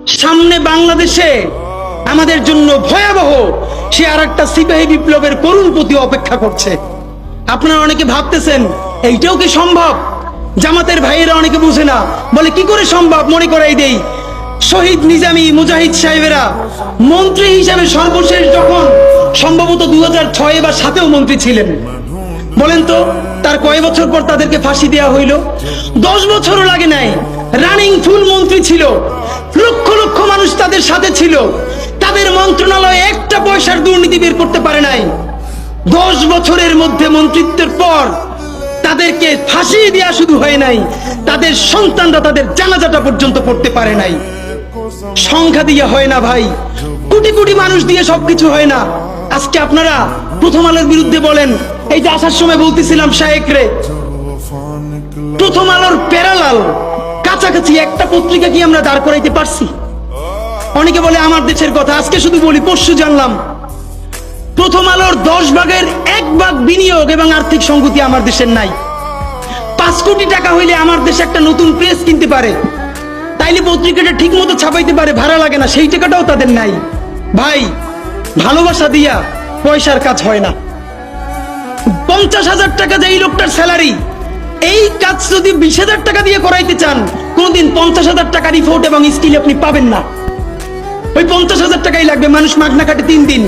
সামনে বাংলাদেশে আমাদের জন্য ভয়াবহ সে আরেকটা সিপাহী বিপ্লবের করুণ প্রতি অপেক্ষা করছে। আপনারা অনেকে ভাবতেছেন এইটাও কি সম্ভব? জামাতের ভাইয়েরা অনেকে বুঝে না, বলে কি করে সম্ভব? মনে করাই দেই, শহীদ নিজামী মুজাহিদ সাহেবেরা মন্ত্রী হিসাবে সর্বশেষ যখন সম্ভবত 2006 বা 2007-এও মন্ত্রী ছিলেন, বলেন তো তার কয় বছর পর তাদেরকে ফাঁসি দেওয়া হইল? 10 বছরও লাগে নাই। রানিং ফুল মন্ত্রী ছিল, লক্ষ লক্ষ মানুষ তাদের সাথে ছিল, তাদের মন্ত্রণালয়ে একটা পয়সার দুর্নীতি বের করতে পারে নাই। 10 বছরের মধ্যে মন্ত্রিত্বের পর তাদেরকে ফাঁসি দেওয়া শুধু হয় নাই, তাদের সন্তানরা তাদের জানাজাটা পর্যন্ত পড়তে পারে নাই। সংখ্যা দিয়ে হয় না ভাই, কোটি কোটি মানুষ দিয়ে সবকিছু হয় না। আজকে আপনারা প্রথম আলোর বিরুদ্ধে বলেন, এই যে আসার সময় বলতেছিলাম শায়েক রে, প্রথম আলোর প্যারালাল কাছাকাছি একটা পত্রিকা কি আমরা দাঁড় করাইতে পারছি? অনেকে বলে আমার দেশের কথা, আজকে শুধু বলি, পরশু জানলাম প্রথম আলোর 10 ভাগের 1 ভাগ বিনিয়োগ এবং আর্থিক সংগতি আমার দেশের নাই। 5 কোটি টাকা হইলে আমার দেশে একটা নতুন প্রেস কিনতে পারে, তাইলে পত্রিকাটা ঠিক মতো ছাপাইতে পারে, ভাড়া লাগে না, সেই টাকাটাও তাদের নাই। ভাই, ভালোবাসা দিয়া পয়সার কাজ হয় না। 50,000 টাকা যে এই লোকটার স্যালারি, এই কাজ যদি 20,000 টাকা দিয়ে করাইতে চান, কোনদিন 50,000 টাকা রিপোর্ট এবং স্কিল আপনি পাবেন না। ওই 50,000 টাকাই লাগবে। মানুষ মাগনা কাটে 3 দিন,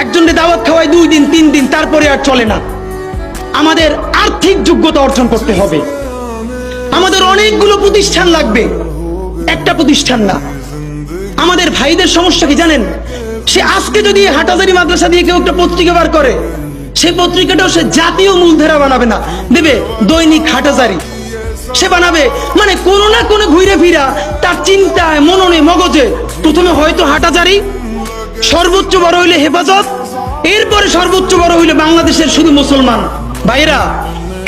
একজনকে দাওয়াত খাওয়ায় 2 দিন 3 দিন, তারপরে আর চলে না। আমাদের আর্থিক যোগ্যতা অর্জন করতে হবে। আমাদের অনেকগুলো প্রতিষ্ঠান লাগবে, একটা প্রতিষ্ঠান না। আমাদের ভাইদের সমস্যা কি জানেন? সে আজকে যদি হাটাজারি মাদ্রাসা দিয়ে কেউ একটা পত্রিকা বার করে, সেই পত্রিকাটাও সে জাতীয় মূলধারা বানাবে না, দেবে দৈনিক হাটাজারি সে বানাবে। মানে কোনো না কোনো ঘুরে ফিরা তার চিন্তায়, মননে, মগজে প্রথমে হয়তো হাটাজারি, সর্বোচ্চ বড় হইলে হেফাজত, এরপরে সর্বোচ্চ বড় হইলে বাংলাদেশের শুধু মুসলমান। ভাইরা,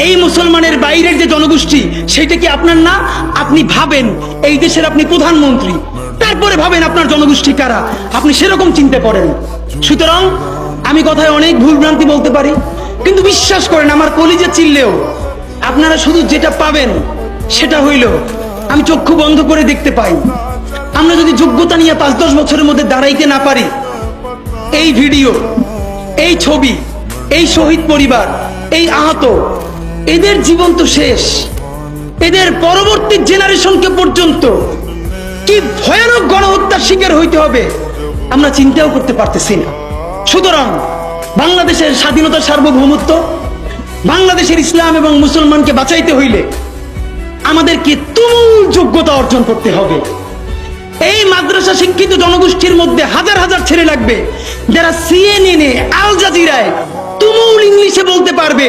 এই মুসলমানের বাইরের যে জনগোষ্ঠী, সেটা কি আপনার না? আপনি ভাবেন এই দেশের আপনি প্রধানমন্ত্রী, তারপরে ভাবেন আপনার জনগোষ্ঠী কারা, আপনি সেরকম চিন্তা করেন। সুতরাং আমি কথায় অনেক ভুলভ্রান্তি বলতে পারি, কিন্তু বিশ্বাস করেন আমার কলিজা চিল্লেও আপনারা শুধু যেটা পাবেন সেটা হইল আমি চক্ষু বন্ধ করে দেখতে পাই। আমরা যদি যোগ্যতা নিয়ে 5-10 বছরের মধ্যে দাঁড়াইতে না পারি, এই ভিডিও, এই ছবি, এই শহীদ পরিবার, এই আহত, এদের জীবন তো শেষ। এদের পরবর্তী জেনারেশনকে পর্যন্ত কি ভয়ানক গণহত্যার শিকার হইতে হবে আমরা চিন্তাও করতে পারতেছি না। সুতরাং বাংলাদেশের স্বাধীনতার সার্বভৌমত্ব, বাংলাদেশের ইসলাম এবং মুসলমানকে বাঁচাইতে হইলে আমাদেরকে তুমুল যোগ্যতা অর্জন করতে হবে। এই মাদ্রাসা শিক্ষিত জনগোষ্ঠীর মধ্যে হাজার হাজার ছেলে লাগবে যারা CNN-এ, আল জাজিরায় তুমুল ইংলিশে বলতে পারবে,